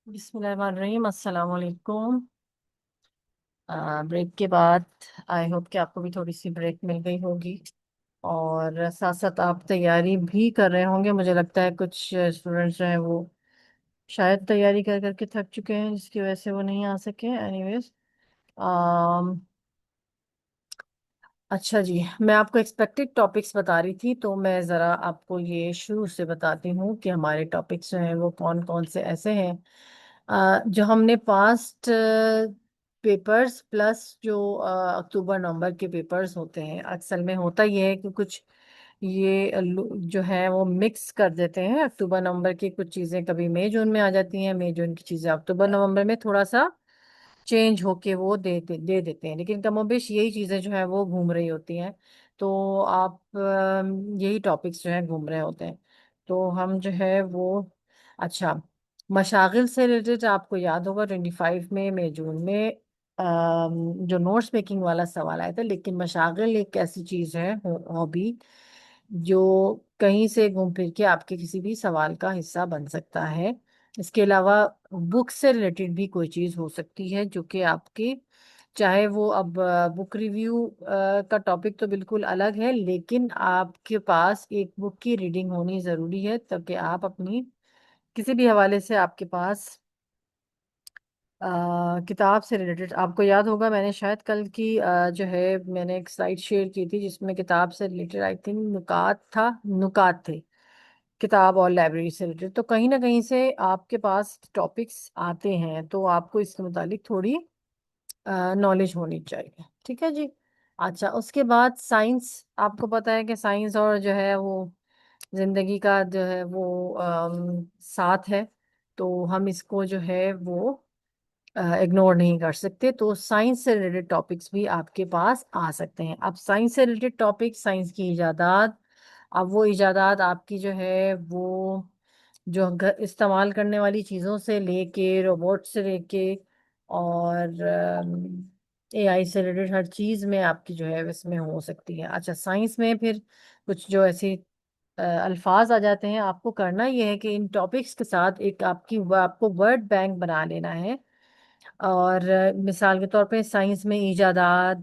बिस्मिल्लाहिर्रहमानिर्रहीम, अस्सलाम वालेकुम। ब्रेक के बाद आई होप कि आपको भी थोड़ी सी ब्रेक मिल गई होगी और साथ साथ आप तैयारी भी कर रहे होंगे। मुझे लगता है कुछ स्टूडेंट्स जो हैं वो शायद तैयारी कर करके थक चुके हैं, जिसकी वजह से वो नहीं आ सके। एनीवेज, अच्छा जी, मैं आपको एक्सपेक्टेड टॉपिक्स बता रही थी, तो मैं ज़रा आपको ये शुरू से बताती हूँ कि हमारे टॉपिक्स जो हैं वो कौन कौन से ऐसे हैं जो हमने पास्ट पेपर्स प्लस जो अक्टूबर नवंबर के पेपर्स होते हैं। अक्सर में होता ये है कि कुछ जो है वो मिक्स कर देते हैं। अक्टूबर नवंबर की कुछ चीज़ें कभी मई जून में आ जाती हैं, मई जून की चीज़ें अक्टूबर नवंबर में थोड़ा सा चेंज होके वो दे देते हैं, लेकिन कमोबेश यही चीजें जो है वो घूम रही होती हैं। तो आप यही टॉपिक्स जो है घूम रहे होते हैं। तो हम जो है वो, अच्छा, मशागिल से रिलेटेड आपको याद होगा 25 में मई जून में जो नोट्स मेकिंग वाला सवाल आया था। लेकिन मशागिल एक ऐसी चीज है, हॉबी, जो कहीं से घूम फिर के आपके किसी भी सवाल का हिस्सा बन सकता है। इसके अलावा बुक से रिलेटेड भी कोई चीज़ हो सकती है जो कि आपकी, चाहे वो अब बुक रिव्यू का टॉपिक तो बिल्कुल अलग है, लेकिन आपके पास एक बुक की रीडिंग होनी ज़रूरी है ताकि आप अपनी किसी भी हवाले से आपके पास किताब से रिलेटेड, आपको याद होगा मैंने शायद कल की जो है मैंने एक स्लाइड शेयर की थी जिसमें किताब से रिलेटेड आई थिंक नुकात थे, किताब और लाइब्रेरी से रिलेटेड। तो कहीं ना कहीं से आपके पास टॉपिक्स आते हैं, तो आपको इसके मुतालिक थोड़ी नॉलेज होनी चाहिए। ठीक है जी। अच्छा, उसके बाद साइंस, आपको पता है कि साइंस और जो है वो जिंदगी का जो है वो साथ है। तो हम इसको जो है वो इग्नोर नहीं कर सकते। तो साइंस से रिलेटेड टॉपिक्स भी आपके पास आ सकते हैं। अब साइंस से रिलेटेड टॉपिक, साइंस की इजादात, अब वो इजादात आपकी जो है वो जो इस्तेमाल करने वाली चीज़ों से लेके रोबोट से लेके और एआई से रिलेटेड हर चीज़ में आपकी जो है इसमें हो सकती है। अच्छा, साइंस में फिर कुछ जो ऐसे अल्फाज आ जाते हैं, आपको करना ये है कि इन टॉपिक्स के साथ एक आपको वर्ड बैंक बना लेना है। और मिसाल के तौर पे साइंस में इजादात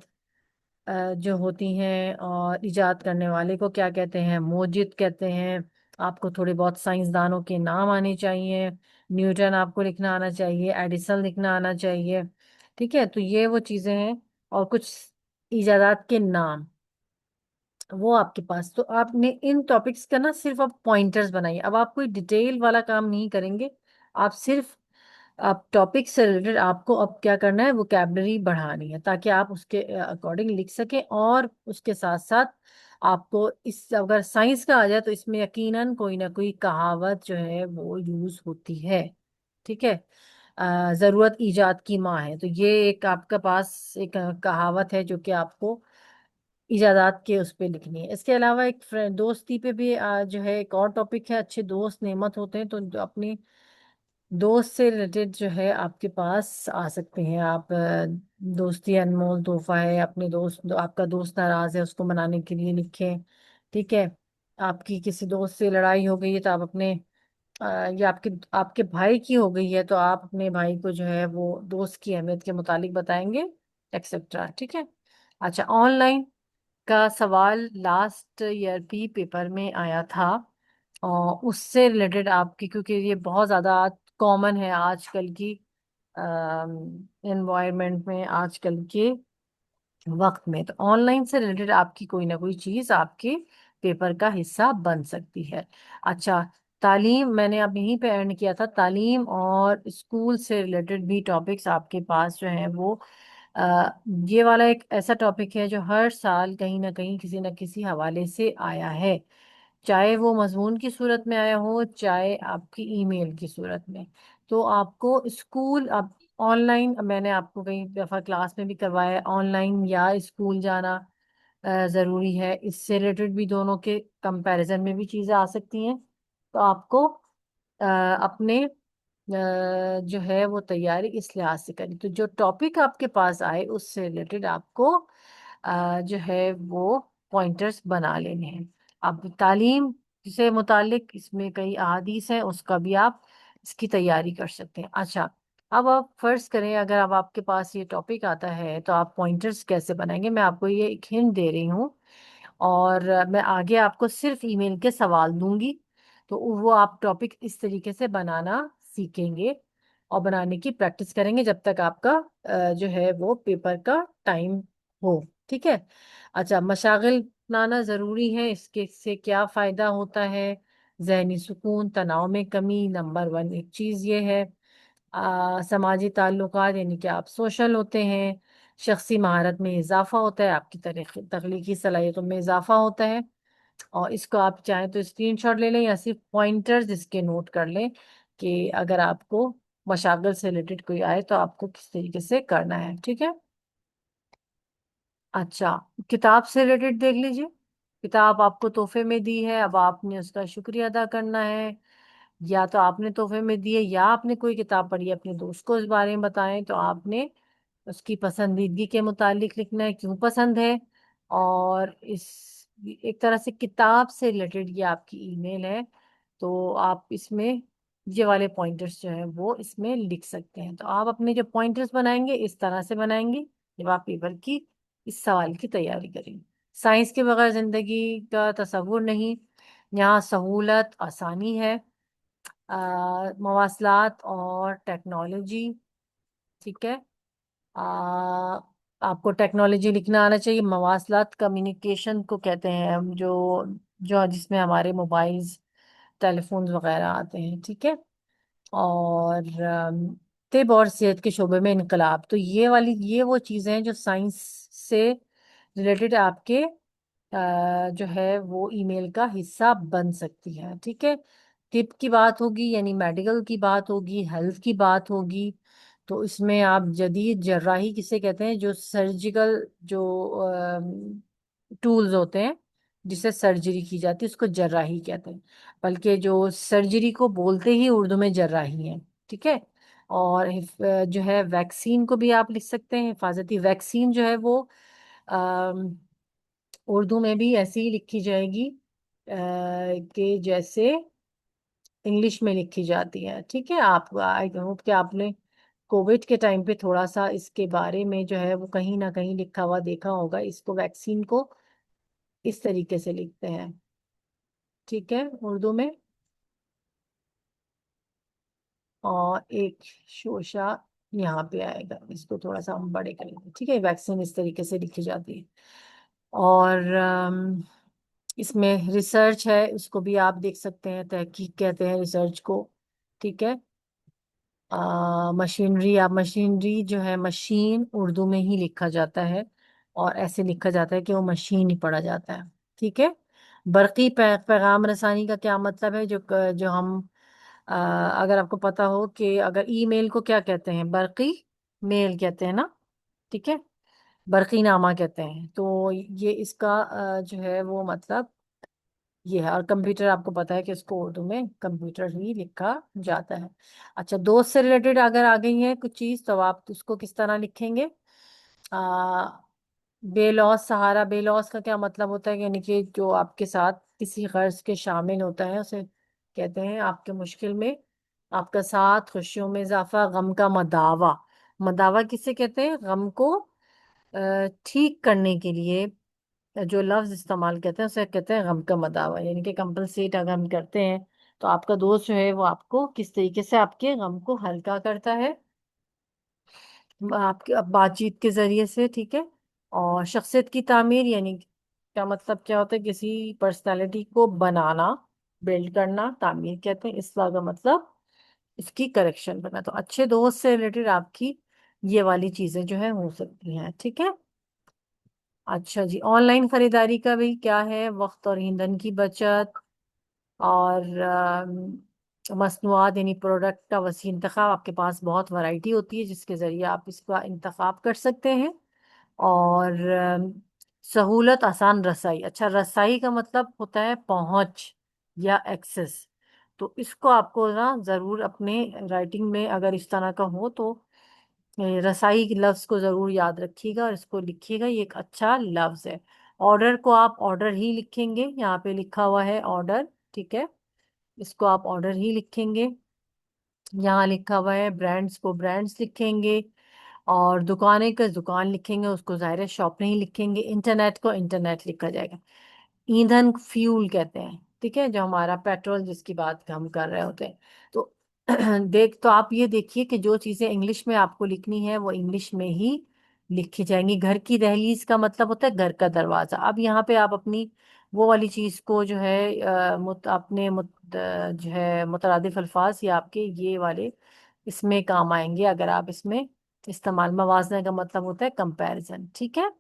जो होती हैं, और इजाद करने वाले को क्या कहते हैं, मोजिद कहते हैं। आपको थोड़े बहुत साइंसदानों के नाम आने चाहिए। न्यूटन आपको लिखना आना चाहिए, एडिसन लिखना आना चाहिए। ठीक है, तो ये वो चीज़ें हैं। और कुछ इजादात के नाम वो आपके पास, तो आपने इन टॉपिक्स का ना सिर्फ आप पॉइंटर्स बनाइए। अब आप कोई डिटेल वाला काम नहीं करेंगे, आप सिर्फ, आप टॉपिक से रिलेटेड आपको अब क्या करना है, वोकैबलरी बढ़ानी है ताकि आप उसके अकॉर्डिंग लिख सकें। और उसके साथ साथ आपको इस, अगर साइंस का आ जाए तो इसमें यकीनन कोई ना कोई कहावत जो है वो यूज होती है। ठीक है, जरूरत ईजाद की माँ है, तो ये एक आपके पास एक कहावत है जो कि आपको इजादात के उस पे लिखनी है। इसके अलावा एक दोस्ती पे भी जो है एक और टॉपिक है, अच्छे दोस्त नेमत होते हैं। तो जो अपनी दोस्त से रिलेटेड जो है आपके पास आ सकते हैं आप, दोस्ती अनमोल तोहफा है, अपने आपका दोस्त नाराज है उसको मनाने के लिए लिखें। ठीक है, आपकी किसी दोस्त से लड़ाई हो गई है तो आप अपने या आपके आपके भाई की हो गई है तो आप अपने भाई को जो है वो दोस्त की अहमियत के मुतालिक बताएंगे, एक्सेट्रा। ठीक है। अच्छा, ऑनलाइन का सवाल लास्ट ईयर भी पेपर में आया था, और उससे रिलेटेड आपकी, क्योंकि ये बहुत ज़्यादा कॉमन है आजकल की एनवायरनमेंट में, आजकल के वक्त में, तो ऑनलाइन से रिलेटेड आपकी कोई ना कोई चीज़ आपके पेपर का हिस्सा बन सकती है। अच्छा, तालीम, मैंने अब यहीं पे एंड किया था, तालीम और स्कूल से रिलेटेड भी टॉपिक्स आपके पास जो हैं वो ये वाला एक ऐसा टॉपिक है जो हर साल कहीं ना कहीं किसी न किसी हवाले से आया है, चाहे वो मजमून की सूरत में आया हो, चाहे आपकी ईमेल की सूरत में। तो आपको स्कूल, अब ऑनलाइन, मैंने आपको कई दफ़ा क्लास में भी करवाया, ऑनलाइन या स्कूल जाना ज़रूरी है। इससे रिलेटेड भी दोनों के कंपैरिजन में भी चीज़ें आ सकती हैं। तो आपको अपने जो है वो तैयारी इस लिहाज से करें, तो जो टॉपिक आपके पास आए उससे रिलेटेड आपको जो है वो पॉइंटर्स बना लेने हैं। अब तालीम से मुतालिक इसमें कई अहादीस हैं, उसका भी आप इसकी तैयारी कर सकते हैं। अच्छा, अब आप फर्ज करें अगर अब आपके पास ये टॉपिक आता है तो आप पॉइंटर्स कैसे बनाएंगे, मैं आपको ये एक हिंट दे रही हूँ। और मैं आगे आपको सिर्फ ईमेल के सवाल दूंगी, तो वो आप टॉपिक इस तरीके से बनाना सीखेंगे और बनाने की प्रैक्टिस करेंगे जब तक आपका जो है वो पेपर का टाइम हो। ठीक है। अच्छा, मशागिल अपनाना ज़रूरी है, इसके से क्या फ़ायदा होता है? जहनी सुकून, तनाव में कमी, नंबर वन एक चीज़ ये है। समाजी ताल्लुकात, यानी कि आप सोशल होते हैं। शख्सी महारत में इजाफा होता है, आपकी तख्लीकी सलाहियतों में इजाफा होता है। और इसको आप चाहें तो स्क्रीनशॉट ले लें या सिर्फ पॉइंटर्स इसके नोट कर लें कि अगर आपको मशागल से रिलेटेड कोई आए तो आपको किस तरीके से करना है। ठीक है। अच्छा, किताब से रिलेटेड देख लीजिए। किताब आपको तोहफे में दी है, अब आपने उसका शुक्रिया अदा करना है। या तो आपने तोहफे में दिए या आपने कोई किताब पढ़ी है, अपने दोस्त को इस बारे में बताएं, तो आपने उसकी पसंदीदगी के मुतालिक लिखना है, क्यों पसंद है। और इस एक तरह से किताब से रिलेटेड ये आपकी ईमेल है, तो आप इसमें ये वाले पॉइंटर्स जो है वो इसमें लिख सकते हैं। तो आप अपने जो पॉइंटर्स बनाएंगे इस तरह से बनाएंगे जब आप पेपर की इस सवाल की तैयारी करेंगे। साइंस के बगैर जिंदगी का तस्वुर नहीं। यहाँ सहूलत आसानी है। मवासलात और टेक्नोलॉजी। ठीक है। आ, आपको टेक्नोलॉजी लिखना आना चाहिए। मवासलात कम्युनिकेशन को कहते हैं हम, जो जो जिसमें हमारे मोबाइल्स, टेलीफोन वगैरह आते हैं। ठीक है। और तिब और सेहत के शोबे में इनकलाब, तो ये वो चीज़ें हैं जो साइंस से रिलेटेड आपके जो है वो ईमेल का हिस्सा बन सकती है। ठीक है। तिब की बात होगी, यानी मेडिकल की बात होगी, हेल्थ की बात होगी। तो इसमें आप जदीद जर्राही किसे कहते हैं, जो सर्जिकल जो टूल्स होते हैं जिससे सर्जरी की जाती है उसको जर्राही कहते हैं। बल्कि जो सर्जरी को बोलते ही उर्दू में जर्राही है। ठीक है। और जो है वैक्सीन को भी आप लिख सकते हैं, हिफाजती वैक्सीन जो है वो उर्दू में भी ऐसी ही लिखी जाएगी कि जैसे इंग्लिश में लिखी जाती है। ठीक है। आप आई होप कि आपने कोविड के टाइम पे थोड़ा सा इसके बारे में जो है वो कहीं ना कहीं लिखा हुआ देखा होगा, इसको वैक्सीन को इस तरीके से लिखते हैं। ठीक है, उर्दू में। और एक शोशा यहाँ पे आएगा, इसको थोड़ा सा हम बड़े करेंगे। ठीक है, वैक्सीन इस तरीके से लिखी जाती है। और इसमें रिसर्च है, उसको भी आप देख सकते हैं, तहकीक कहते हैं रिसर्च को। ठीक है। मशीनरी, आप मशीनरी जो है, मशीन उर्दू में ही लिखा जाता है और ऐसे लिखा जाता है कि वो मशीन ही पढ़ा जाता है। ठीक है। बरकी पैगाम रसानी का क्या मतलब है, जो हम अगर आपको पता हो कि अगर ईमेल को क्या कहते हैं, बरकी मेल कहते हैं ना। ठीक है। बरकी नामा कहते हैं, तो ये इसका जो है वो मतलब ये है। और कंप्यूटर आपको पता है कि इसको उर्दू में कंप्यूटर ही लिखा जाता है। अच्छा, दोस्त से रिलेटेड अगर आ गई है कुछ चीज तो आप उसको किस तरह लिखेंगे? आ, बेलौस सहारा, बेलौस का क्या मतलब होता है, यानी कि जो आपके साथ किसी गर्ज के शामिल होता है उसे कहते हैं आपके मुश्किल में आपका साथ, खुशियों में इजाफा, गम का मदावा। मदावा किसे कहते हैं? गम को ठीक करने के लिए जो लफ्ज इस्तेमाल करते हैं उसे कहते हैं गम का मदावा, यानी कि कंपनसेट अगर हम करते हैं तो आपका दोस्त जो है वो आपको किस तरीके से आपके गम को हल्का करता है, आपके बातचीत के जरिए से। ठीक है। और शख्सियत की तामीर, यानी क्या मतलब, क्या होता है, किसी पर्सनालिटी को बनाना, बिल्ड करना, तामीर कहते हैं। इसका का मतलब इसकी करेक्शन करना। तो अच्छे दोस्त से रिलेटेड आपकी ये वाली चीजें जो है हो सकती हैं। ठीक है। अच्छा जी, ऑनलाइन खरीदारी का भी क्या है, वक्त और ईंधन की बचत, और मसनूआत यानी प्रोडक्ट का वसी इंतखाब, आपके पास बहुत वैरायटी होती है जिसके ज़रिए आप इसका इंतखाब कर सकते हैं। और सहूलत, आसान रसाई। अच्छा, रसाई का मतलब होता है पहुंच या एक्सेस। तो इसको आपको ना ज़रूर अपने राइटिंग में अगर इस तरह का हो तो रसाई के लफ्ज़ को ज़रूर याद रखिएगा और इसको लिखिएगा, ये एक अच्छा लफ्ज़ है। ऑर्डर को आप ऑर्डर ही लिखेंगे, यहाँ पे लिखा हुआ है ऑर्डर। ठीक है। इसको आप ऑर्डर ही लिखेंगे। यहाँ लिखा हुआ है ब्रांड्स को ब्रांड्स लिखेंगे, और दुकानें का दुकान लिखेंगे, उसको जाहिर है शॉप नहीं लिखेंगे, इंटरनेट को इंटरनेट लिखा जाएगा। ईंधन फ्यूल कहते हैं, ठीक है, जो हमारा पेट्रोल जिसकी बात हम कर रहे होते हैं। तो देख तो आप ये देखिए कि जो चीजें इंग्लिश में आपको लिखनी है वो इंग्लिश में ही लिखी जाएंगी। घर की दहलीज का मतलब होता है घर का दरवाजा। अब यहाँ पे आप अपनी वो वाली चीज को जो है जो है मुतरादिफ अल्फाज या आपके ये वाले इसमें काम आएंगे अगर आप इसमें इस्तेमाल। मवाजना का मतलब होता है कंपैरिजन, ठीक है।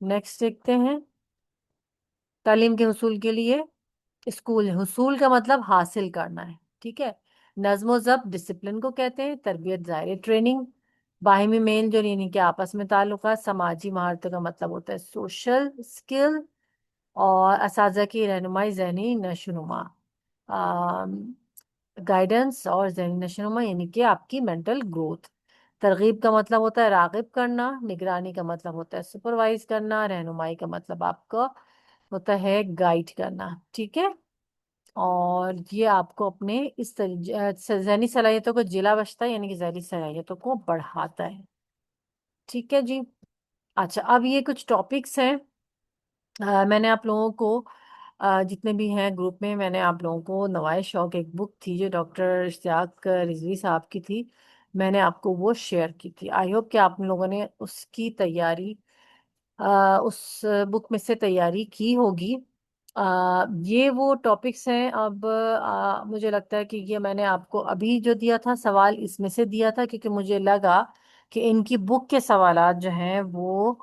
नेक्स्ट देखते हैं। तालीम के हुसूल के लिए स्कूल है, हुसूल का मतलब हासिल करना है, ठीक है। नज्म ज़ब्त डिसिप्लिन को कहते हैं, तरबियत ज़ाहिर ट्रेनिंग। बाहिमी मेल जो यानी कि आपस में ताल्लुकात, समाजी महारतों का मतलब होता है सोशल स्किल। और असाजा की रहनुमाई जहनी नशोनुमा, गाइडेंस और जहनी नशोनुमा यानी कि आपकी मेंटल ग्रोथ। तरगीब का मतलब होता है रागिब करना, निगरानी का मतलब होता है सुपरवाइज करना, रहनुमाई का मतलब आपका होता है गाइड करना, ठीक है। और ये आपको अपने इस जहनी सलाहियतों को जिला बख्शता है, यानी कि जहनी सलाहियतों को बढ़ाता है, ठीक है जी। अच्छा, अब ये कुछ टॉपिक्स हैं। मैंने आप लोगों को जितने भी हैं ग्रुप में, मैंने आप लोगों को नवाए शौक एक बुक थी जो डॉक्टर इश्तियाक रिजवी साहब की थी, मैंने आपको वो शेयर की थी। आई होप कि आप लोगों ने उसकी तैयारी उस बुक में से तैयारी की होगी। ये वो टॉपिक्स हैं। अब मुझे लगता है कि ये मैंने आपको अभी जो दिया था सवाल इसमें से दिया था, क्योंकि मुझे लगा कि इनकी बुक के सवालात जो हैं वो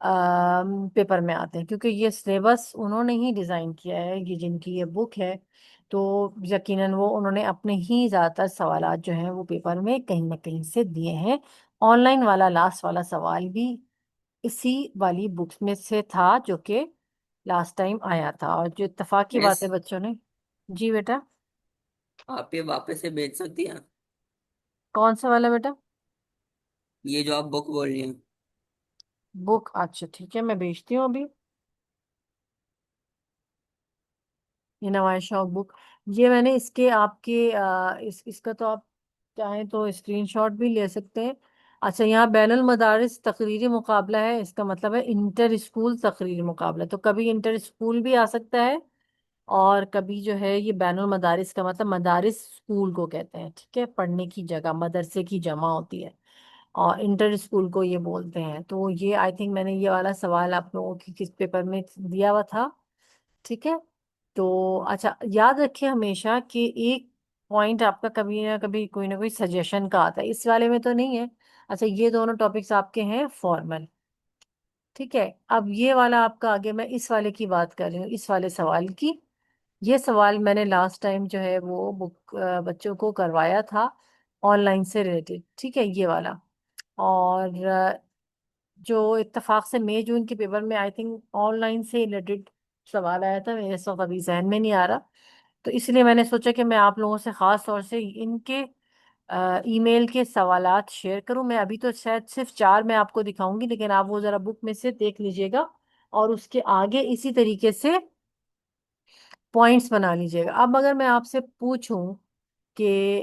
पेपर में आते हैं, क्योंकि ये सिलेबस उन्होंने ही डिज़ाइन किया है, ये जिनकी ये बुक है। तो यकीनन वो उन्होंने अपने ही ज़्यादातर सवालात जो हैं वो पेपर में कहीं ना कहीं से दिए हैं। ऑनलाइन वाला लास्ट वाला सवाल भी इसी वाली बुक्स में से था जो कि लास्ट टाइम आया था। और जो इत्तेफाक की बात यस। है बच्चों ने। जी बेटा। आप ये वापस से भेज सकती हैं? कौन सा वाला बेटा? ये जो आप बुक बोल रही हैं। बुक, अच्छा ठीक है, मैं भेजती हूँ अभी। ये नवाज शौक बुक, ये मैंने इसके आपके इसका तो आप चाहें तो स्क्रीनशॉट भी ले सकते हैं। अच्छा, यहाँ बैनुल मदारिस तकरीरी मुकाबला है, इसका मतलब है इंटर स्कूल तकरीरी मुकाबला। तो कभी इंटर स्कूल भी आ सकता है, और कभी जो है ये बैनुल मदारिस का मतलब मदारिस स्कूल को कहते हैं, ठीक है, पढ़ने की जगह, मदरसे की जमा होती है, और इंटर स्कूल को ये बोलते हैं। तो ये आई थिंक मैंने ये वाला सवाल आप लोगों की किस पेपर में दिया हुआ था, ठीक है। तो अच्छा, याद रखिए हमेशा कि एक पॉइंट आपका कभी ना कोई सजेशन का आता है, इस वाले में तो नहीं है। अच्छा, ये दोनों टॉपिक्स आपके हैं फॉर्मल, ठीक है। अब ये वाला आपका आगे, मैं इस वाले की बात कर रही हूँ, इस वाले सवाल की। ये सवाल मैंने लास्ट टाइम जो है वो बुक बच्चों को करवाया था ऑनलाइन से रिलेटेड, ठीक है, ये वाला। और जो इत्तेफाक से मई जून के पेपर में आई थिंक ऑनलाइन से रिलेटेड सवाल आया था, मेरे इस वक्त अभी जहन में नहीं आ रहा। तो इसलिए मैंने सोचा कि मैं आप लोगों से ख़ास तौर से इनके ईमेल के सवालात शेयर करूं। मैं अभी तो शायद सिर्फ 4 मैं आपको दिखाऊंगी, लेकिन आप वो ज़रा बुक में से देख लीजिएगा, और उसके आगे इसी तरीके से पॉइंट्स बना लीजिएगा। अब अगर मैं आपसे पूछूं कि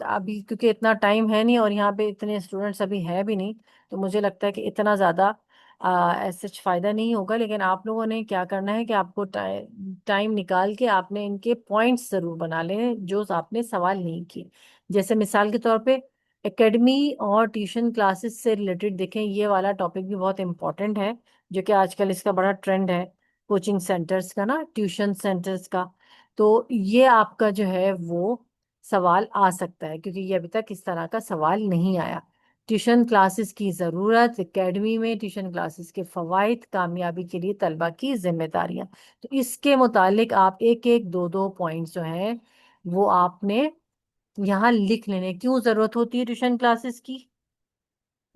अभी क्योंकि इतना टाइम है नहीं और यहाँ पे इतने स्टूडेंट्स अभी है भी नहीं, तो मुझे लगता है कि इतना ज़्यादा ऐसे फ़ायदा नहीं होगा। लेकिन आप लोगों ने क्या करना है कि आपको टाइम निकाल के आपने इनके पॉइंट्स ज़रूर बना लें जो आपने सवाल नहीं किए। जैसे मिसाल के तौर पे एकेडमी और ट्यूशन क्लासेस से रिलेटेड देखें, ये वाला टॉपिक भी बहुत इम्पोर्टेंट है, जो कि आजकल इसका बड़ा ट्रेंड है, कोचिंग सेंटर्स का ना, ट्यूशन सेंटर्स का। तो ये आपका जो है वो सवाल आ सकता है, क्योंकि ये अभी तक इस तरह का सवाल नहीं आया। ट्यूशन क्लासेस की ज़रूरत, एकेडमी में ट्यूशन क्लासेस के फ़वाइद, कामयाबी के लिए तलबा की जिम्मेदारियां। तो इसके मुतालिक आप एक एक दो दो पॉइंट्स जो हैं वो आपने यहाँ लिख लेने। क्यों ज़रूरत होती है ट्यूशन क्लासेस की?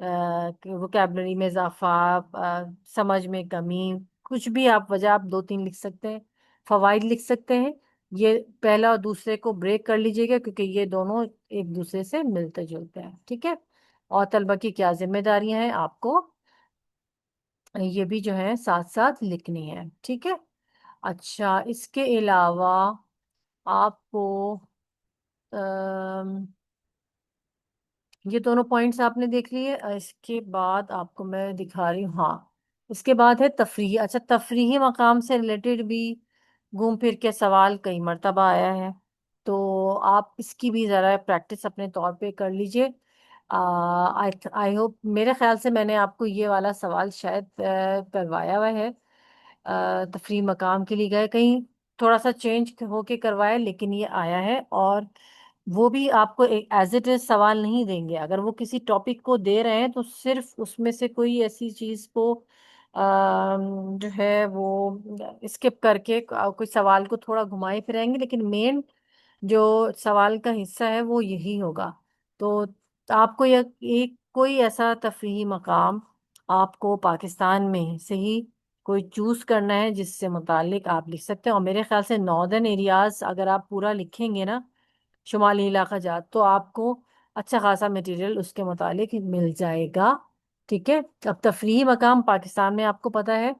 वोकेबलरी में इजाफा, समझ में कमी, कुछ भी आप वजह आप 2 3 लिख सकते हैं, फवाइद लिख सकते हैं। ये पहला और दूसरे को ब्रेक कर लीजिएगा, क्योंकि ये दोनों एक दूसरे से मिलते जुलते हैं, ठीक है। और तलबा की क्या जिम्मेदारियां हैं आपको ये भी जो है साथ साथ लिखनी है, ठीक है। अच्छा, इसके अलावा आपको ये दोनों पॉइंट्स आपने देख लिए। इसके बाद आपको मैं दिखा रही हूँ, हाँ, इसके बाद है तफरीही। अच्छा, तफरीही मकाम से रिलेटेड भी घूम फिर के सवाल कई मर्तबा आया है, तो आप इसकी भी ज़रा प्रैक्टिस अपने तौर पे कर लीजिए। आई आई होप, मेरे ख्याल से मैंने आपको ये वाला सवाल शायद करवाया हुआ है। तफरीही मकाम के लिए गए कहीं, थोड़ा सा चेंज होके करवाया, लेकिन ये आया है। और वो भी आपको एज इट इज सवाल नहीं देंगे। अगर वो किसी टॉपिक को दे रहे हैं तो सिर्फ उसमें से कोई ऐसी चीज को जो है वो स्किप करके कोई सवाल को थोड़ा घुमाए फिराएंगे, लेकिन मेन जो सवाल का हिस्सा है वो यही होगा। तो आपको यह एक कोई ऐसा तफरीही मकाम आपको पाकिस्तान में से ही कोई चूज करना है जिससे मुतालिक आप लिख सकते हैं। और मेरे ख्याल से नॉर्दर्न एरियाज अगर आप पूरा लिखेंगे ना, शुमाली इलाका जात, तो आपको अच्छा खासा मटेरियल उसके मुतालिक मिल जाएगा। ठीक है। अब तफरीही मकाम पाकिस्तान में आपको पता है,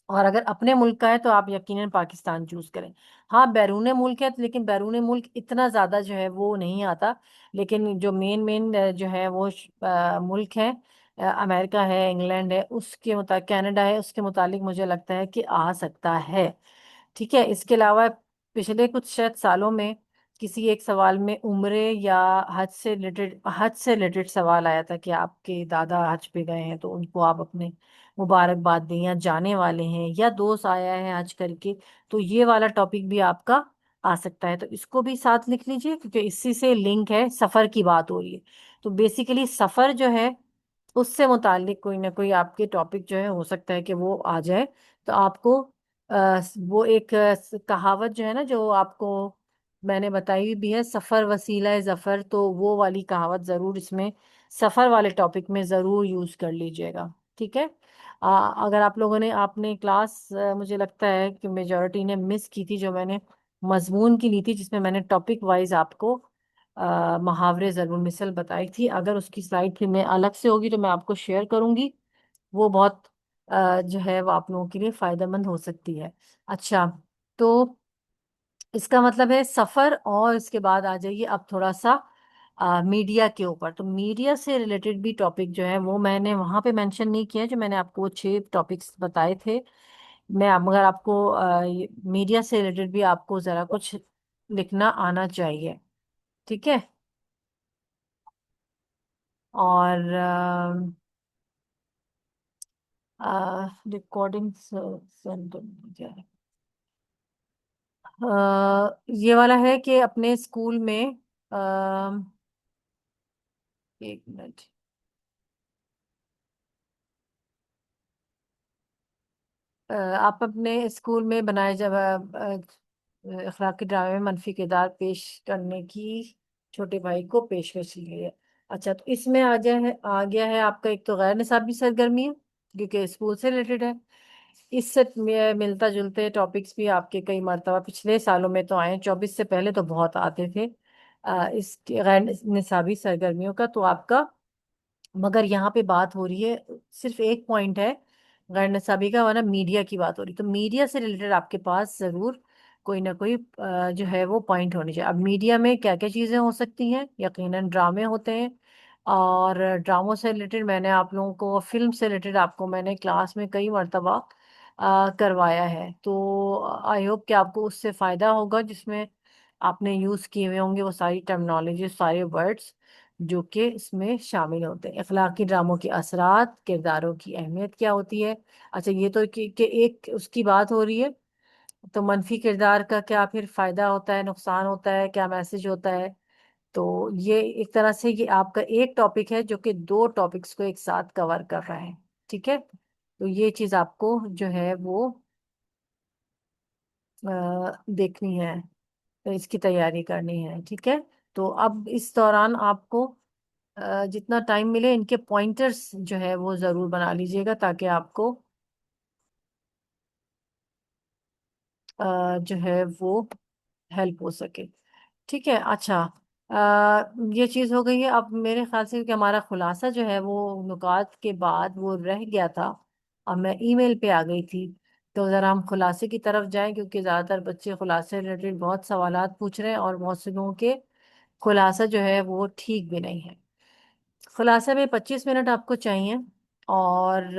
और अगर अपने मुल्क का है तो आप यकीनन पाकिस्तान चूज करें। हाँ, बैरून मुल्क है, लेकिन बैरून मुल्क इतना ज़्यादा जो है वो नहीं आता। लेकिन जो मेन मेन जो है वो मुल्क है, अमेरिका है, इंग्लैंड है, उसके मुताबिक कनाडा है, उसके मुतालिक मुझे लगता है कि आ सकता है। ठीक है। इसके अलावा पिछले कुछ शायद सालों में किसी एक सवाल में उम्रे या हज से रिलेटेड सवाल आया था कि आपके दादा हज पे गए हैं तो उनको आप अपने मुबारकबाद दें, या जाने वाले हैं, या दोस्त आया है हज करके, तो ये वाला टॉपिक भी आपका आ सकता है। तो इसको भी साथ लिख लीजिए, क्योंकि इसी से लिंक है, सफर की बात हो रही है। तो बेसिकली सफर जो है उससे मुतालिक कोई ना कोई आपके टॉपिक जो है हो सकता है कि वो आ जाए। तो आपको वो एक कहावत जो है ना, जो आपको मैंने बताई भी है, सफर वसीला है जफर, तो वो वाली कहावत जरूर इसमें सफर वाले टॉपिक में जरूर यूज कर लीजिएगा। ठीक है। अगर आप लोगों ने आपने क्लास, मुझे लगता है कि मेजोरिटी ने मिस की थी, जो मैंने मजमून की ली थी, जिसमें मैंने टॉपिक वाइज आपको मुहावरे ज़रूर मिसल बताई थी। अगर उसकी स्लाइड फिर मैं अलग से होगी तो मैं आपको शेयर करूंगी। वो बहुत जो है वो आप लोगों के लिए फायदेमंद हो सकती है। अच्छा, तो इसका मतलब है सफर, और इसके बाद आ जाइए अब थोड़ा सा मीडिया के ऊपर। तो मीडिया से रिलेटेड भी टॉपिक जो है वो मैंने वहां पे मेंशन नहीं किया, जो मैंने आपको वो 6 टॉपिक्स बताए थे। मगर आपको मीडिया से रिलेटेड भी आपको जरा कुछ लिखना आना चाहिए। ठीक है। और रिकॉर्डिंग सेंटर, ये वाला है कि अपने स्कूल में, एक मिनट, आप अपने स्कूल में बनाए जब अखलाकी ड्रामे में मनफी किरदार पेश करने की छोटे भाई को पेशकश की है। अच्छा, तो इसमें आ गया है आपका एक तो गैर निसाबी सरगर्मी है, क्योंकि स्कूल से रिलेटेड है। इससे मिलता जुलते टॉपिक्स भी आपके कई मरतबा पिछले सालों में तो आए हैं, 24 से पहले तो बहुत आते थे इस गैर निसाबी सरगर्मियों का। तो आपका, मगर यहाँ पे बात हो रही है, सिर्फ एक पॉइंट है गैर निसाबी का, वरना मीडिया की बात हो रही। तो मीडिया से रिलेटेड आपके पास जरूर कोई ना कोई जो है वो पॉइंट होनी चाहिए। अब मीडिया में क्या क्या चीजें हो सकती हैं, यकीनन ड्रामे होते हैं। और ड्रामों से रिलेटेड मैंने आप लोगों को, फिल्म से रिलेटेड आपको मैंने क्लास में कई मरतबा करवाया है। तो आई होप कि आपको उससे फायदा होगा, जिसमें आपने यूज किए हुए होंगे वो सारी टर्मिनोलॉजी, सारे वर्ड्स जो कि इसमें शामिल होते हैं। अखलाकी ड्रामों के असरात, किरदारों की अहमियत क्या होती है। अच्छा, ये तो कि एक उसकी बात हो रही है। तो मनफी किरदार का क्या फिर फायदा होता है, नुकसान होता है, क्या मैसेज होता है। तो ये एक तरह से ये आपका एक टॉपिक है जो कि 2 टॉपिक्स को एक साथ कवर कर रहा है। ठीक है। तो ये चीज आपको जो है वो देखनी है, तो इसकी तैयारी करनी है। ठीक है। तो अब इस दौरान आपको जितना टाइम मिले इनके पॉइंटर्स जो है वो जरूर बना लीजिएगा, ताकि आपको जो है वो हेल्प हो सके। ठीक है। अच्छा, ये चीज़ हो गई है। अब मेरे ख्याल से कि हमारा खुलासा जो है वो नुकात के बाद वो रह गया था, अब मैं ईमेल पे आ गई थी। तो ज़रा हम खुलासे की तरफ जाएं, क्योंकि ज़्यादातर बच्चे खुलासे रिलेटेड बहुत सवालात पूछ रहे हैं, और बहुत से लोगों के खुलासा जो है वो ठीक भी नहीं है। खुलासा में 25 मिनट आपको चाहिए। और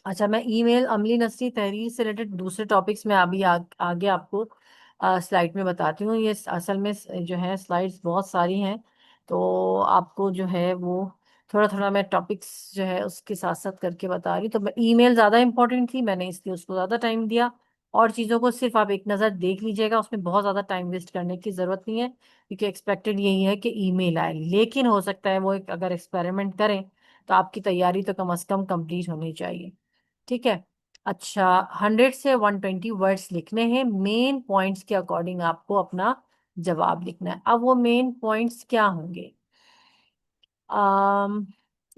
अच्छा, मैं ईमेल अमली नसरी तहरीर से रिलेटेड दूसरे टॉपिक्स में अभी आगे आपको स्लाइड में बताती हूँ। ये असल में जो है स्लाइड्स बहुत सारी हैं, तो आपको जो है वो थोड़ा थोड़ा मैं टॉपिक्स जो है उसके साथ साथ करके बता रही हूँ। तो मैं ईमेल ज़्यादा इंपॉर्टेंट थी, मैंने इसलिए उसको ज़्यादा टाइम दिया। और चीज़ों को सिर्फ आप एक नज़र देख लीजिएगा, उसमें बहुत ज़्यादा टाइम वेस्ट करने की ज़रूरत नहीं है, क्योंकि एक्सपेक्टेड यही है कि ईमेल आए। लेकिन हो सकता है वो एक अगर एक्सपेरिमेंट करें तो आपकी तैयारी तो कम से कम कंप्लीट होनी चाहिए। ठीक है। अच्छा, 100 से 120 वर्ड्स लिखने हैं, मेन पॉइंट्स के अकॉर्डिंग आपको अपना जवाब लिखना है। अब वो मेन पॉइंट्स क्या होंगे? आम,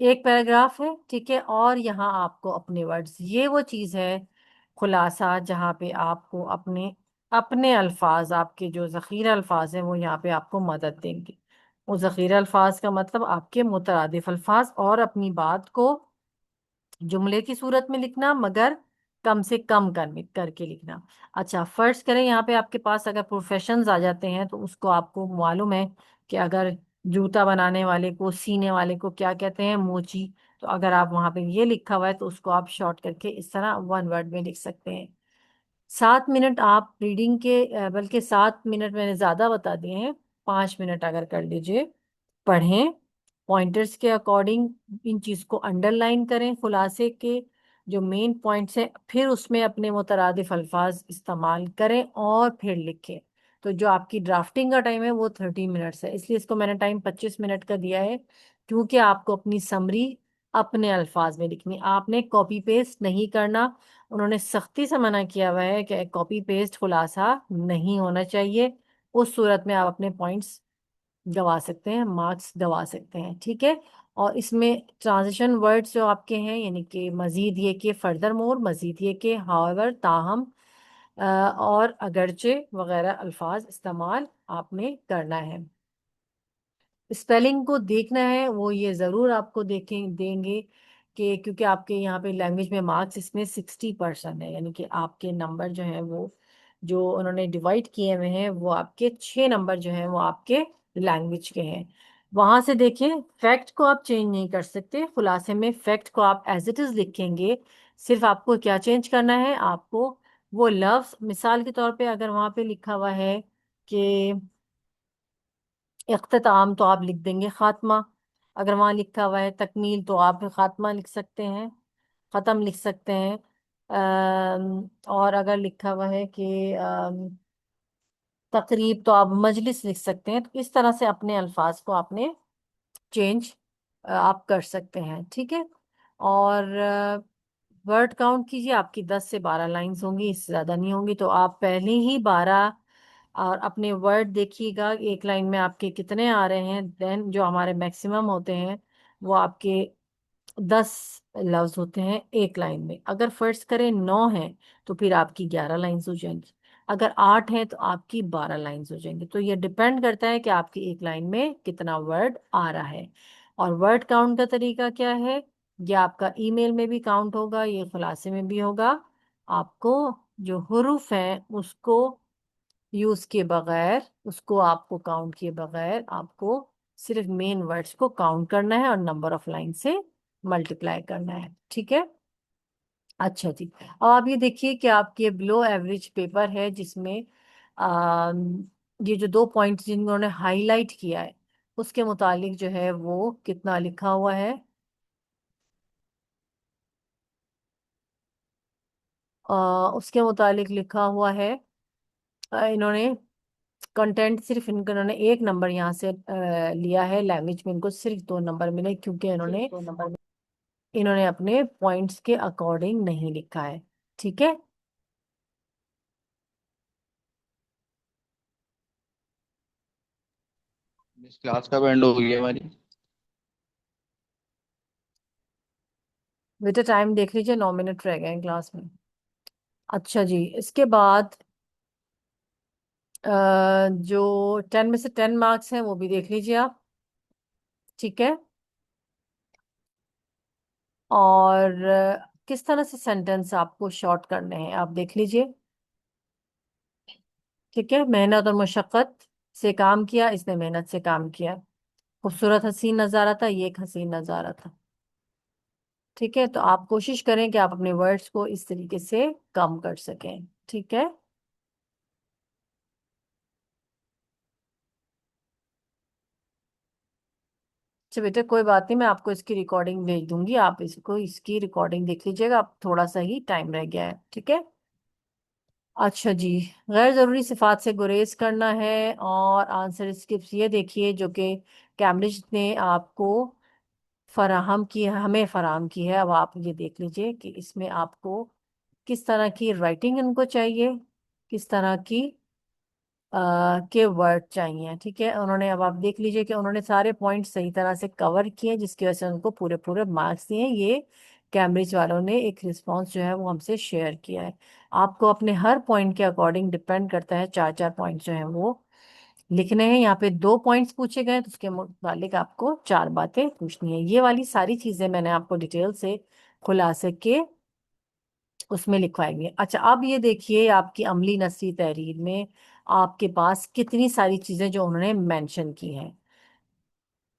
एक पैराग्राफ है, ठीक है, और यहाँ आपको अपने वर्ड्स, ये वो चीज़ है खुलासा, जहाँ पे आपको अपने अपने अल्फाज, आपके जो ज़ख़ीरा अल्फाज हैं वो यहाँ पे आपको मदद देंगे। वो ज़ख़ीरा अल्फाज का मतलब आपके मुतरादिफ अल्फाज, और अपनी बात को जुमले की सूरत में लिखना, मगर कम से कम करके लिखना। अच्छा, फर्ज करें यहाँ पे आपके पास अगर प्रोफेशंस आ जाते हैं, तो उसको आपको मालूम है कि अगर जूता बनाने वाले को, सीने वाले को क्या कहते हैं? मोची। तो अगर आप वहां पे ये लिखा हुआ है तो उसको आप शॉर्ट करके इस तरह 1 वर्ड में लिख सकते हैं। 7 मिनट आप रीडिंग के, बल्कि 7 मिनट मैंने ज्यादा बता दिए हैं, 5 मिनट अगर कर लीजिए। पढ़ें, पॉइंटर्स के अकॉर्डिंग इन चीज को अंडरलाइन करें, खुलासे के जो मेन पॉइंट्स हैं, फिर उसमें अपने मुतरादिफ अल्फाज इस्तेमाल करें और फिर लिखें। तो जो आपकी ड्राफ्टिंग का टाइम है वो 30 मिनट्स है, इसलिए इसको मैंने टाइम 25 मिनट का दिया है, क्योंकि आपको अपनी समरी अपने अल्फाज में लिखनी, आपने कॉपी पेस्ट नहीं करना। उन्होंने सख्ती से मना किया हुआ है कि कॉपी पेस्ट खुलासा नहीं होना चाहिए। उस सूरत में आप अपने पॉइंट्स गवा सकते हैं, मार्क्स गवा सकते हैं। ठीक है। और इसमें ट्रांजिशन वर्ड्स जो आपके हैं, यानी कि मजीद ये कि, फर्दर मोर, मजीद ये कि, हाउएवर, ताहम, और अगरचे वगैरह अल्फाज इस्तेमाल आपने करना है। स्पेलिंग को देखना है, वो ये ज़रूर आपको देखें देंगे कि, क्योंकि आपके यहाँ पे लैंग्वेज में मार्क्स इसमें 60% है, यानी कि आपके नंबर जो है वो, जो उन्होंने डिवाइड किए हुए हैं, वो आपके 6 नंबर जो हैं वो आपके लैंग्वेज के हैं। वहां से देखें, फैक्ट को आप चेंज नहीं कर सकते, खुलासे में फैक्ट को आप एज इट इज लिखेंगे। सिर्फ आपको क्या चेंज करना है, आपको वो लफ्ज, मिसाल के तौर पे अगर वहां पे लिखा हुआ है कि इख्तिताम, तो आप लिख देंगे खात्मा। अगर वहां लिखा हुआ है तकमील, तो आप खात्मा लिख सकते हैं, ख़त्म लिख सकते हैं। और अगर लिखा हुआ है कि तकरीब, तो आप मजलिस लिख सकते हैं। तो इस तरह से अपने अल्फाज को आपने चेंज आप कर सकते हैं। ठीक है। और वर्ड काउंट कीजिए, आपकी 10 से 12 लाइंस होंगी, इससे ज़्यादा नहीं होंगी। तो आप पहले ही 12, और अपने वर्ड देखिएगा एक लाइन में आपके कितने आ रहे हैं। देन जो हमारे मैक्सिमम होते हैं वो आपके 10 लफ्ज होते हैं एक लाइन में। अगर फर्ज करें 9 हैं तो फिर आपकी 11 लाइंस हो जाएंगी, अगर 8 हैं तो आपकी 12 लाइंस हो जाएंगी। तो ये डिपेंड करता है कि आपकी एक लाइन में कितना वर्ड आ रहा है। और वर्ड काउंट का तरीका क्या है? ये आपका ईमेल में भी काउंट होगा, ये खुलासे में भी होगा। आपको जो हुरूफ हैं उसको यूज किए बगैर, उसको आपको काउंट किए बगैर, आपको सिर्फ मेन वर्ड्स को काउंट करना है और नंबर ऑफ लाइन से मल्टीप्लाई करना है। ठीक है। अच्छा जी, अब आप ये देखिए कि आपके बिलो एवरेज पेपर है, जिसमें ये जो 2 पॉइंट्स जिन्होंने हाईलाइट किया है, उसके मुतालिक जो है वो कितना लिखा हुआ है। उसके मुतालिक लिखा हुआ है, इन्होंने कंटेंट, सिर्फ इनको इन्होंने 1 नंबर यहाँ से लिया है, लैंग्वेज में इनको सिर्फ 2 नंबर मिले, क्योंकि इन्होंने इन्होंने अपने पॉइंट्स के अकॉर्डिंग नहीं लिखा है। ठीक है। इस क्लास कब एंड होगी हमारी? बेटा टाइम देख लीजिए, 9 मिनट रह गए हैं क्लास में। अच्छा जी, इसके बाद जो 10 में से 10 मार्क्स हैं वो भी देख लीजिए आप। ठीक है। और किस तरह से सेंटेंस आपको शॉर्ट करने हैं आप देख लीजिए। ठीक है, मेहनत और मशक्कत से काम किया, इसने मेहनत से काम किया। खूबसूरत हसीन नजारा था, ये एक हसीन नजारा था। ठीक है, तो आप कोशिश करें कि आप अपने वर्ड्स को इस तरीके से कम कर सकें। ठीक है। अच्छा बेटा, कोई बात नहीं, मैं आपको इसकी रिकॉर्डिंग भेज दूंगी, आप इसको इसकी रिकॉर्डिंग देख लीजिएगा। आप थोड़ा सा ही टाइम रह गया है। ठीक है। अच्छा जी। गैर जरूरी सिफात से गुरेज करना है, और आंसर स्क्रिप्ट ये देखिए जो कि कैम्ब्रिज ने आपको फराहम की है, हमें फराहम की है। अब आप ये देख लीजिए कि इसमें आपको किस तरह की राइटिंग इनको चाहिए, किस तरह की के वर्ड चाहिए। ठीक है, उन्होंने, अब आप देख लीजिए कि उन्होंने सारे पॉइंट सही तरह से कवर किए, जिसकी वजह से उनको पूरे पूरे मार्क्स दिए। ये कैम्ब्रिज वालों ने एक रिस्पांस जो है वो हमसे शेयर किया है। आपको अपने हर पॉइंट के अकॉर्डिंग डिपेंड करता है, चार चार पॉइंट जो है वो लिखने हैं। यहाँ पे दो पॉइंट्स पूछे गए तो उसके मुतालिक आपको चार बातें पूछनी है। ये वाली सारी चीजें मैंने आपको डिटेल से खुलासे के उसमें लिखवाएंगे। अच्छा, अब ये देखिए आपकी अमली नस्ली तहरीर में आपके पास कितनी सारी चीजें जो उन्होंने मेंशन की हैं।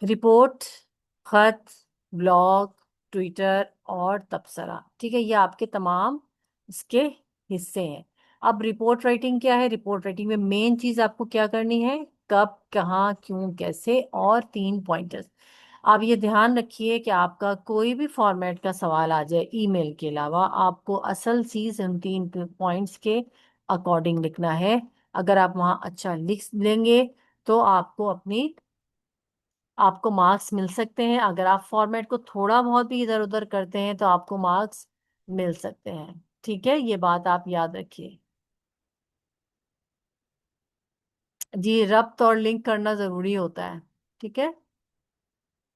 रिपोर्ट, खत, ब्लॉग, ट्विटर और तबसरा। ठीक है, ये आपके तमाम इसके हिस्से हैं। अब रिपोर्ट राइटिंग क्या है? रिपोर्ट राइटिंग में मेन चीज आपको क्या करनी है? कब, कहाँ, क्यों, कैसे, और तीन पॉइंटर्स। आप ये ध्यान रखिए कि आपका कोई भी फॉर्मेट का सवाल आ जाए ईमेल के अलावा, आपको असल चीज उन तीन पॉइंट्स के अकॉर्डिंग लिखना है। अगर आप वहाँ अच्छा लिख लेंगे तो आपको मार्क्स मिल सकते हैं। अगर आप फॉर्मेट को थोड़ा बहुत भी इधर उधर करते हैं तो आपको मार्क्स मिल सकते हैं। ठीक है, ये बात आप याद रखिए। जी, रब्त और लिंक करना जरूरी होता है। ठीक है।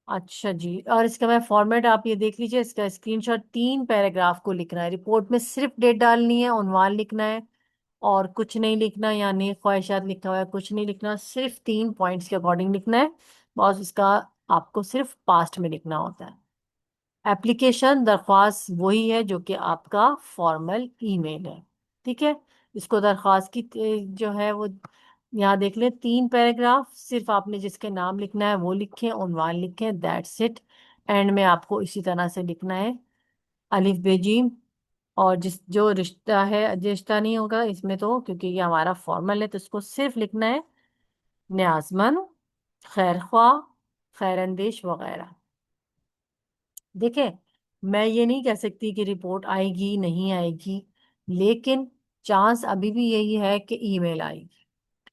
अच्छा जी, और इसका मैं फॉर्मेट आप ये देख लीजिए, इसका स्क्रीनशॉट। तीन पैराग्राफ को लिखना है रिपोर्ट में, सिर्फ डेट डालनी है, उन्वान लिखना है, और कुछ नहीं लिखना, यानी ख्वाहिशात लिखा हुआ है, कुछ नहीं लिखना, सिर्फ तीन पॉइंट्स के अकॉर्डिंग लिखना है। बस इसका आपको सिर्फ पास्ट में लिखना होता है। एप्लीकेशन दरख्वास्त वही है जो कि आपका फॉर्मल ईमेल है। ठीक है। इसको दरख्वास्त की जो है वो यहाँ देख लें, तीन पैराग्राफ, सिर्फ आपने जिसके नाम लिखना है वो लिखें, उन्वान लिखें, दैट्स इट। एंड में आपको इसी तरह से लिखना है अलिफ बेजीम। और जिस जो रिश्ता है, रिश्ता नहीं होगा इसमें तो, क्योंकि ये हमारा फॉर्मल है, तो इसको सिर्फ लिखना है न्याजमंद, खैर ख्वाह, खैरंदेश वगैरह। देखें, मैं ये नहीं कह सकती कि रिपोर्ट आएगी नहीं आएगी, लेकिन चांस अभी भी यही है कि ईमेल आएगी।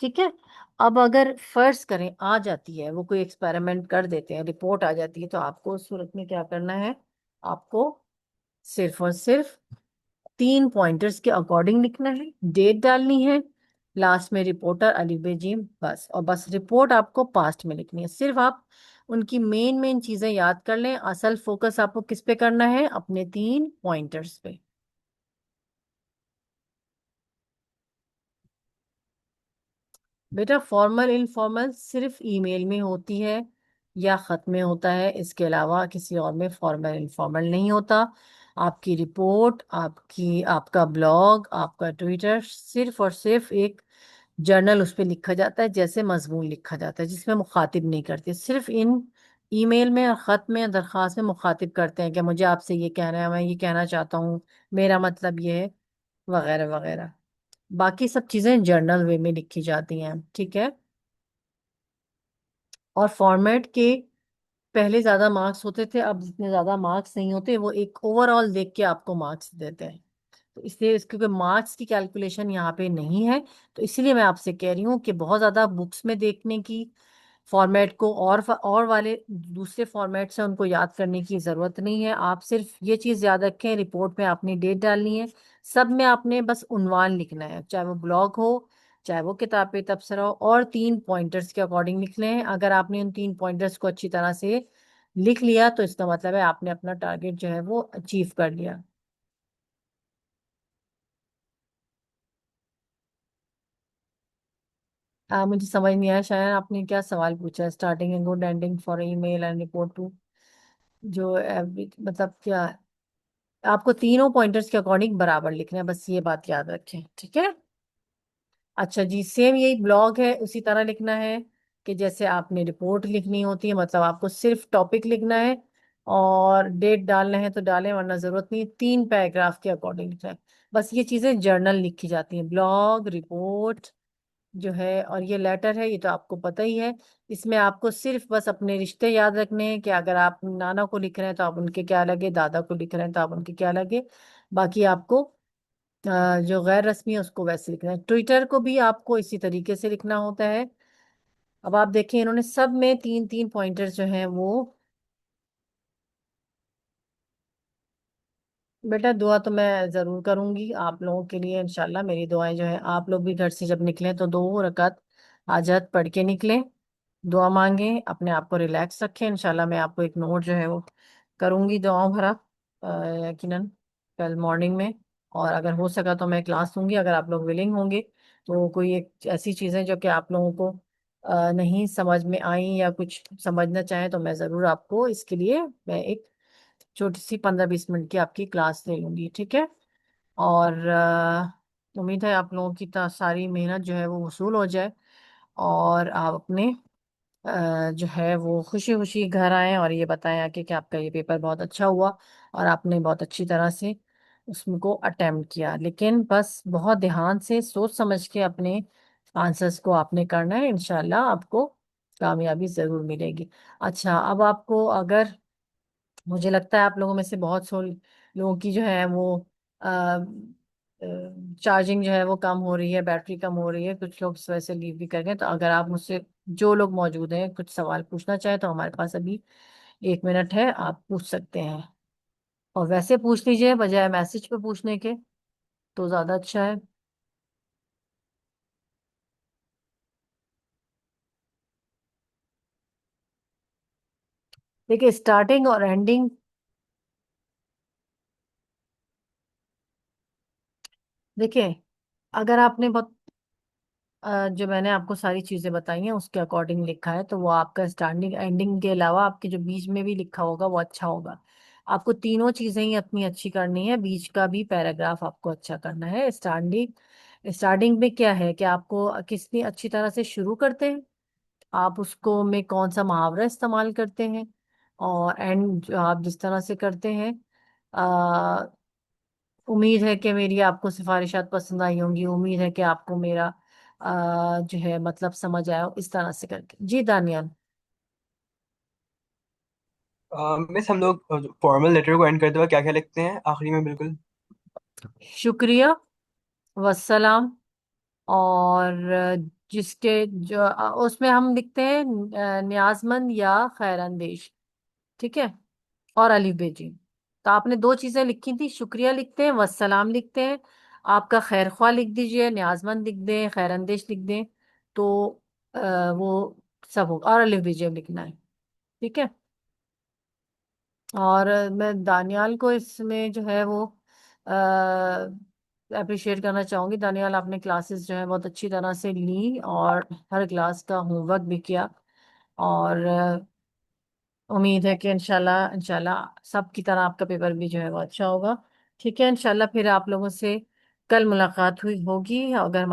ठीक है। अब अगर फर्ज करें आ जाती है, वो कोई एक्सपेरिमेंट कर देते हैं, रिपोर्ट आ जाती है, तो आपको उस सूरत में क्या करना है? आपको सिर्फ और सिर्फ तीन पॉइंटर्स के अकॉर्डिंग लिखना है, डेट डालनी है, लास्ट में रिपोर्टर अली बेजिम, बस। और बस रिपोर्ट आपको पास्ट में लिखनी है। सिर्फ आप उनकी मेन मेन चीजें याद कर लें, असल फोकस आपको किस पे करना है? अपने तीन पॉइंटर्स पे। बेटा, फॉर्मल इनफॉर्मल सिर्फ ईमेल में होती है या खत में होता है, इसके अलावा किसी और में फॉर्मल इनफॉर्मल नहीं होता। आपकी रिपोर्ट, आपका ब्लॉग, आपका ट्विटर सिर्फ और सिर्फ एक जर्नल उस पर लिखा जाता है, जैसे मजमून लिखा जाता है, जिसमें मुखातिब नहीं करते। सिर्फ इन ईमेल में और खत में, दरख्वास्त में मुखातिब करते हैं कि मुझे आपसे ये कहना है, मैं ये कहना चाहता हूँ, मेरा मतलब ये है, वगैरह वगैरह। बाकी सब चीजें जर्नल वे में लिखी जाती हैं। ठीक है। और फॉर्मेट के पहले ज्यादा मार्क्स होते थे, अब जितने ज्यादा मार्क्स नहीं होते, वो एक ओवरऑल देख के आपको मार्क्स देते हैं। तो इसलिए क्योंकि मार्क्स की कैलकुलेशन यहाँ पे नहीं है, तो इसीलिए मैं आपसे कह रही हूँ कि बहुत ज्यादा बुक्स में देखने की, फॉर्मेट को और वाले दूसरे फॉर्मेट से उनको याद करने की जरूरत नहीं है। आप सिर्फ ये चीज याद रखें, रिपोर्ट में आपने डेट डालनी है, सब में आपने बस उन्वान लिखना है, चाहे वो ब्लॉग हो, चाहे वो किताब पे तबसरा हो, और तीन पॉइंटर्स के अकॉर्डिंग लिख लें। अगर आपने उन तीन पॉइंटर्स को अच्छी तरह से लिख लिया तो इसका मतलब है आपने अपना टारगेट जो है वो अचीव कर लिया। मुझे समझ नहीं आया, शायद आपने क्या सवाल पूछा? Starting and good ending for email and report to, जो एवरेज मतलब क्या? आपको तीनों पॉइंटर्स के अकॉर्डिंग बराबर लिखना है, बस ये बात याद रखें। ठीक है। अच्छा जी, सेम यही ब्लॉग है, उसी तरह लिखना है कि जैसे आपने रिपोर्ट लिखनी होती है, मतलब आपको सिर्फ टॉपिक लिखना है और डेट डालना है तो डालें, वरना जरूरत नहीं है, 3 पैराग्राफ के अकॉर्डिंग लिखना है। बस ये चीजें जर्नल लिखी जाती हैं, ब्लॉग, रिपोर्ट जो है, और ये लेटर है, ये तो आपको पता ही है। इसमें आपको सिर्फ बस अपने रिश्ते याद रखने हैं कि अगर आप नाना को लिख रहे हैं तो आप उनके क्या लगे, दादा को लिख रहे हैं तो आप उनके क्या लगे। बाकी आपको जो गैर रस्मी है उसको वैसे लिखना है। ट्विटर को भी आपको इसी तरीके से लिखना होता है। अब आप देखें, इन्होंने सब में 3 3 पॉइंटर्स जो हैं वो। बेटा दुआ तो मैं जरूर करूंगी आप लोगों के लिए, इंशाल्लाह मेरी दुआएं जो है, आप लोग भी घर से जब निकलें तो 2 रकात हाजत पढ़ के निकलें, दुआ मांगे, अपने आप को रिलैक्स रखें। इंशाल्लाह मैं आपको एक नोट जो है वो करूंगी दुआओं भरा, यकीनन कल मॉर्निंग में। और अगर हो सका तो मैं क्लास लूंगी, अगर आप लोग विलिंग होंगे तो कोई एक ऐसी चीज़ें जो कि आप लोगों को नहीं समझ में आई या कुछ समझना चाहें तो मैं ज़रूर आपको इसके लिए मैं एक छोटी सी 15 20 मिनट की आपकी क्लास ले लूंगी, ठीक है। और उम्मीद है आप लोगों की सारी मेहनत जो है वो वसूल हो जाए और आप अपने जो है वो खुशी खुशी घर आए और ये बताएं आके कि आपका ये पेपर बहुत अच्छा हुआ और आपने बहुत अच्छी तरह से उसको अटेम्प्ट किया। लेकिन बस बहुत ध्यान से सोच समझ के अपने आंसर्स को आपने करना है, इंशाल्लाह आपको कामयाबी ज़रूर मिलेगी। अच्छा, अब आपको अगर, मुझे लगता है आप लोगों में से बहुत सो लोगों की जो है वो चार्जिंग जो है वो कम हो रही है, बैटरी कम हो रही है, कुछ लोग इस वजह से लीव भी कर गए। तो अगर आप मुझसे, जो लोग मौजूद हैं, कुछ सवाल पूछना चाहें तो हमारे पास अभी 1 मिनट है, आप पूछ सकते हैं। और वैसे पूछ लीजिए बजाय मैसेज पे पूछने के, तो ज़्यादा अच्छा है। देखिए स्टार्टिंग और एंडिंग, देखिए अगर आपने बहुत जो मैंने आपको सारी चीजें बताई हैं उसके अकॉर्डिंग लिखा है तो वो आपका स्टार्टिंग एंडिंग के अलावा आपके जो बीच में भी लिखा होगा वो अच्छा होगा। आपको तीनों चीजें ही अपनी अच्छी करनी है, बीच का भी पैराग्राफ आपको अच्छा करना है। स्टार्टिंग स्टार्टिंग में क्या है कि आपको कितनी अच्छी तरह से शुरू करते हैं, आप उसको में कौन सा मुहावरा इस्तेमाल करते हैं, और एंड जो आप जिस तरह से करते हैं। उम्मीद है कि मेरी आपको सिफारिशात पसंद आई होंगी, उम्मीद है कि आपको मेरा जो है मतलब समझ आया हो इस तरह से करके। जी दानियल। मिस, हम लोग फॉर्मल लेटर को एंड करते हुए क्या क्या लिखते हैं आखिरी में? बिल्कुल। शुक्रिया, वस्सलाम, और जिसके जो उसमें हम लिखते हैं न्याजमंद या खैरंदेश, ठीक है, और अली बेजी। तो आपने 2 चीजें लिखी थी, शुक्रिया लिखते हैं, वस्सलाम लिखते हैं, आपका खैर ख्वाह लिख दीजिए, न्याजमंद लिख दें, खैरंदेश लिख दें, तो वो सब होगा, और अली बेजी लिखना है, ठीक है। और मैं दानियाल को इसमें जो है वो अप्रिशिएट करना चाहूंगी। दानियाल आपने क्लासेस जो है बहुत अच्छी तरह से ली और हर क्लास का होमवर्क भी किया, और उम्मीद है कि इंशाल्लाह इंशाल्लाह सब की तरह आपका पेपर भी जो है वो अच्छा होगा। ठीक है, इंशाल्लाह फिर आप लोगों से कल मुलाकात हुई होगी, अगर हमारी